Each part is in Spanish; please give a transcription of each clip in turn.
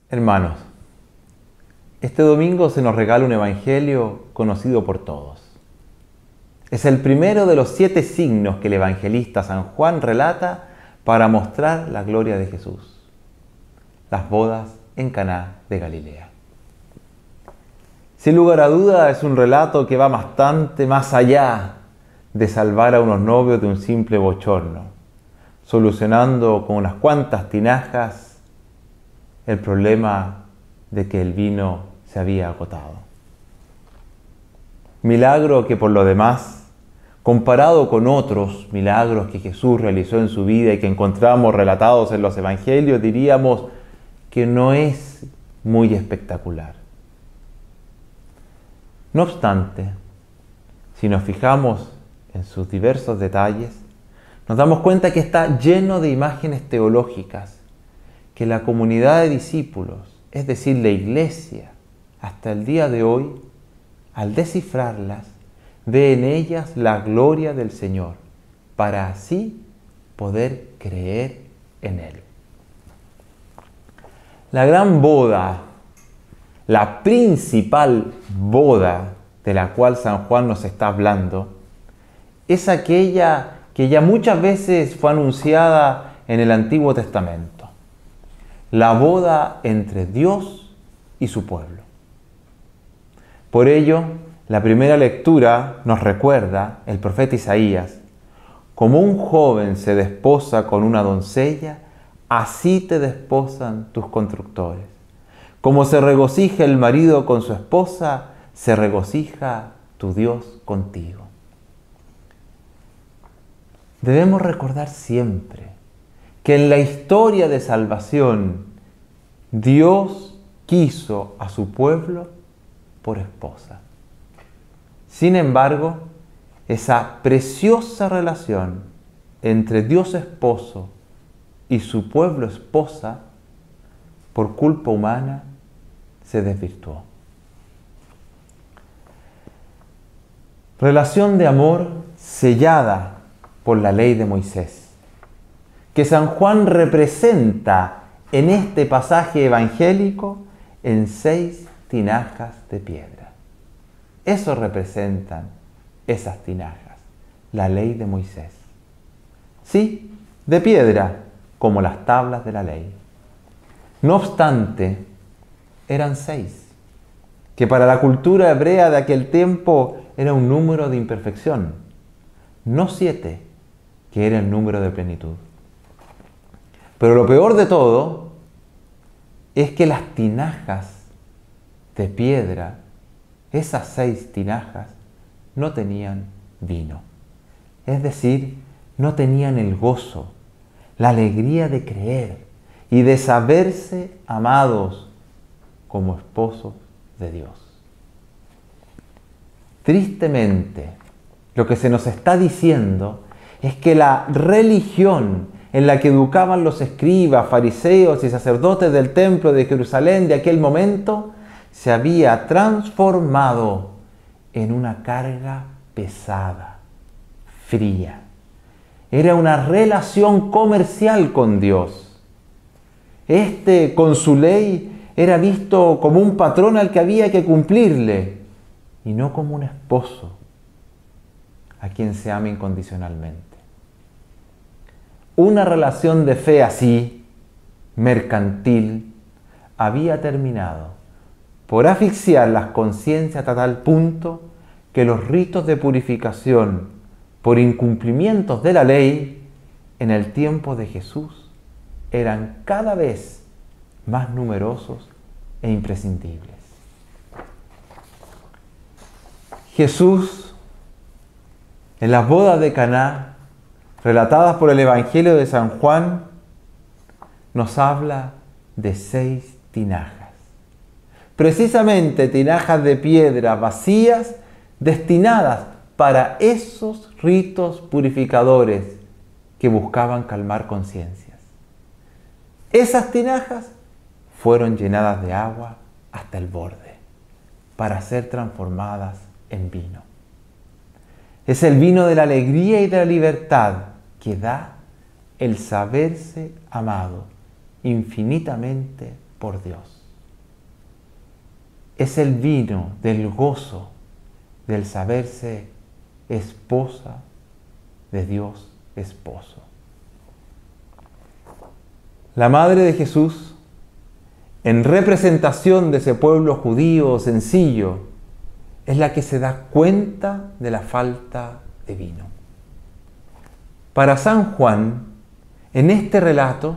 Hermanos, este domingo se nos regala un evangelio conocido por todos. Es el primero de los 7 signos que el evangelista San Juan relata para mostrar la gloria de Jesús: las bodas en Caná de Galilea. Sin lugar a duda, es un relato que va bastante más allá de salvar a unos novios de un simple bochorno, solucionando con unas cuantas tinajas el problema de que el vino se había agotado. Milagro que por lo demás, comparado con otros milagros que Jesús realizó en su vida y que encontramos relatados en los evangelios, diríamos que no es muy espectacular. No obstante, si nos fijamos en sus diversos detalles, nos damos cuenta que está lleno de imágenes teológicas que la comunidad de discípulos, es decir, la Iglesia, hasta el día de hoy, al descifrarlas, ve en ellas la gloria del Señor, para así poder creer en Él. La gran boda, la principal boda de la cual San Juan nos está hablando, es aquella que ya muchas veces fue anunciada en el Antiguo Testamento. La boda entre Dios y su pueblo. Por ello, la primera lectura nos recuerda el profeta Isaías: como un joven se desposa con una doncella, así te desposan tus constructores. Como se regocija el marido con su esposa, se regocija tu Dios contigo. Debemos recordar siempre que en la historia de salvación Dios quiso a su pueblo por esposa. Sin embargo, esa preciosa relación entre Dios esposo y su pueblo esposa, por culpa humana, se desvirtuó. Relación de amor sellada por la ley de Moisés, que San Juan representa en este pasaje evangélico en 6 tinajas de piedra. Eso representan esas tinajas, la ley de Moisés. Sí, de piedra, como las tablas de la ley. No obstante, eran 6, que para la cultura hebrea de aquel tiempo era un número de imperfección, no 7, que era el número de plenitud. Pero lo peor de todo es que las tinajas de piedra, esas 6 tinajas, no tenían vino. Es decir, no tenían el gozo, la alegría de creer y de saberse amados como esposos de Dios. Tristemente, lo que se nos está diciendo es que la religión en la que educaban los escribas, fariseos y sacerdotes del templo de Jerusalén de aquel momento, se había transformado en una carga pesada, fría. Era una relación comercial con Dios. Con su ley, era visto como un patrón al que había que cumplirle, y no como un esposo a quien se ama incondicionalmente. Una relación de fe así, mercantil, había terminado por asfixiar las conciencias a tal punto que los ritos de purificación por incumplimientos de la ley en el tiempo de Jesús eran cada vez más numerosos e imprescindibles. Jesús, en las bodas de Caná, relatadas por el Evangelio de San Juan, nos habla de 6 tinajas. Precisamente tinajas de piedra vacías, destinadas para esos ritos purificadores que buscaban calmar conciencias. Esas tinajas fueron llenadas de agua hasta el borde, para ser transformadas en vino. Es el vino de la alegría y de la libertad que da el saberse amado infinitamente por Dios. es el vino del gozo, del saberse esposa de Dios, esposo. La madre de Jesús, en representación de ese pueblo judío sencillo, es la que se da cuenta de la falta de vino. Para San Juan, en este relato,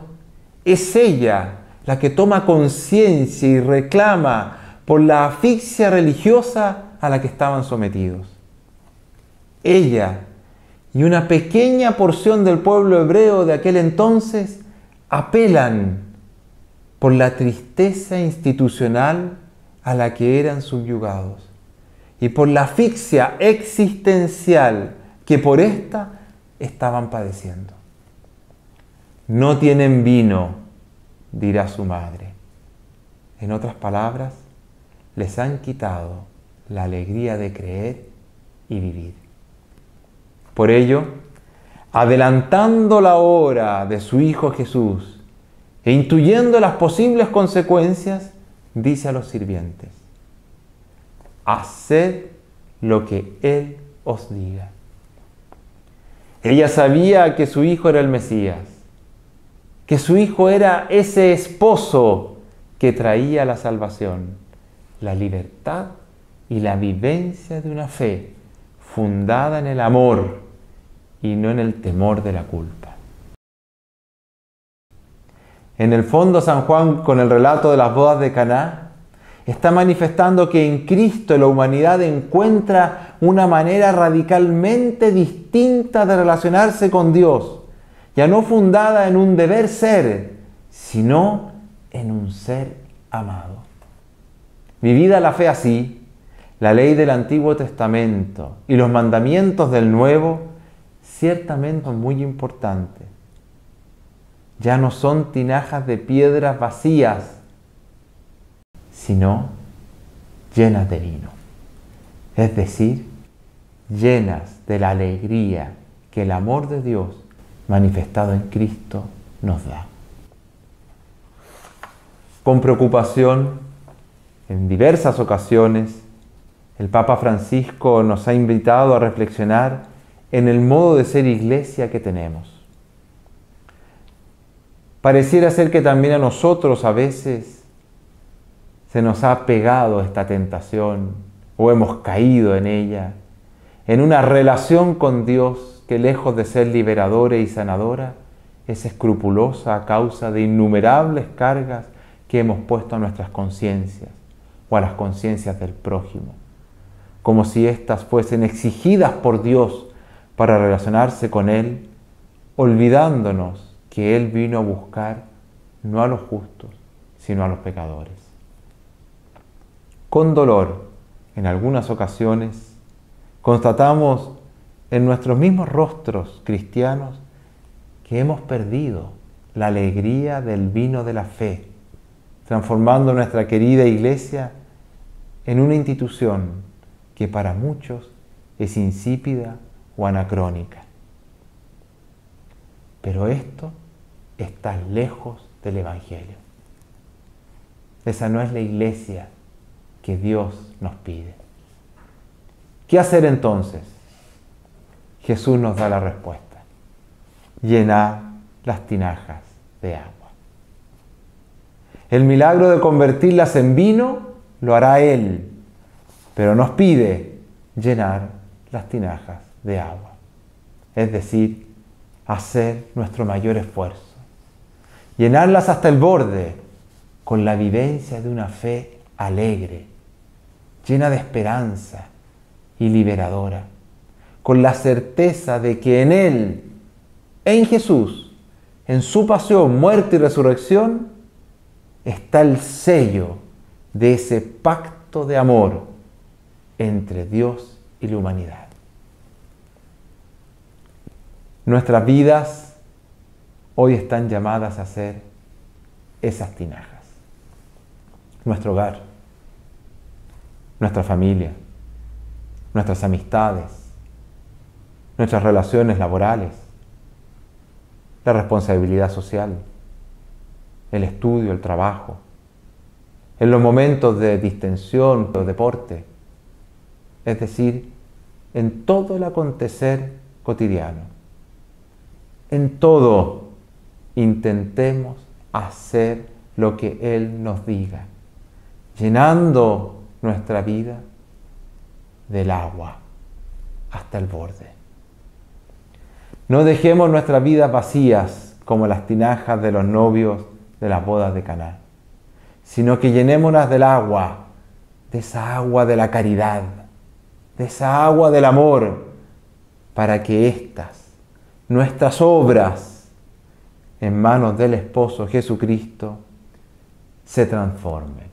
es ella la que toma conciencia y reclama por la asfixia religiosa a la que estaban sometidos. Ella y una pequeña porción del pueblo hebreo de aquel entonces apelan por la tristeza institucional a la que eran subyugados y por la asfixia existencial que por esta estaban padeciendo. No tienen vino, dirá su madre. En otras palabras, les han quitado la alegría de creer y vivir. Por ello, adelantando la hora de su Hijo Jesús e intuyendo las posibles consecuencias, dice a los sirvientes: haced lo que Él os diga. Ella sabía que su Hijo era el Mesías, que su Hijo era ese esposo que traía la salvación, la libertad y la vivencia de una fe fundada en el amor y no en el temor de la culpa. En el fondo, San Juan, con el relato de las bodas de Caná, está manifestando que en Cristo la humanidad encuentra una manera radicalmente distinta de relacionarse con Dios, ya no fundada en un deber ser, sino en un ser amado. Vivida la fe así, la ley del Antiguo Testamento y los mandamientos del Nuevo ciertamente son muy importantes. Ya no son tinajas de piedras vacías, sino llenas de vino. Es decir, llenas de la alegría que el amor de Dios manifestado en Cristo nos da. Con preocupación, en diversas ocasiones, el Papa Francisco nos ha invitado a reflexionar en el modo de ser iglesia que tenemos. Pareciera ser que también a nosotros a veces se nos ha pegado esta tentación o hemos caído en ella, en una relación con Dios que lejos de ser liberadora y sanadora, es escrupulosa a causa de innumerables cargas que hemos puesto a nuestras conciencias o a las conciencias del prójimo, como si éstas fuesen exigidas por Dios para relacionarse con Él, olvidándonos que Él vino a buscar no a los justos, sino a los pecadores. Con dolor, en algunas ocasiones, constatamos en nuestros mismos rostros cristianos que hemos perdido la alegría del vino de la fe, transformando nuestra querida iglesia en una institución que para muchos es insípida o anacrónica. Pero esto está lejos del Evangelio. Esa no es la iglesia que Dios nos pide. ¿Qué hacer entonces? Jesús nos da la respuesta: llenad las tinajas de agua. El milagro de convertirlas en vino lo hará Él, pero nos pide llenar las tinajas de agua. Es decir, hacer nuestro mayor esfuerzo. Llenarlas hasta el borde con la vivencia de una fe alegre, llena de esperanza y liberadora, con la certeza de que en Él, en Jesús, en su pasión, muerte y resurrección, está el sello de ese pacto de amor entre Dios y la humanidad. Nuestras vidas hoy están llamadas a ser esas tinajas. Nuestro hogar, nuestra familia, nuestras amistades, nuestras relaciones laborales, la responsabilidad social, el estudio, el trabajo, en los momentos de distensión o deporte, es decir, en todo el acontecer cotidiano. En todo intentemos hacer lo que Él nos diga, llenando nuestra vida del agua hasta el borde. No dejemos nuestras vidas vacías como las tinajas de los novios de las bodas de Caná, sino que llenémonos del agua, de esa agua de la caridad, de esa agua del amor, para que nuestras obras, en manos del Esposo Jesucristo, se transformen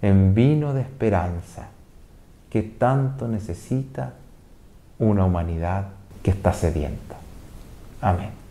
en vino de esperanza que tanto necesita una humanidad que está sedienta. Amén.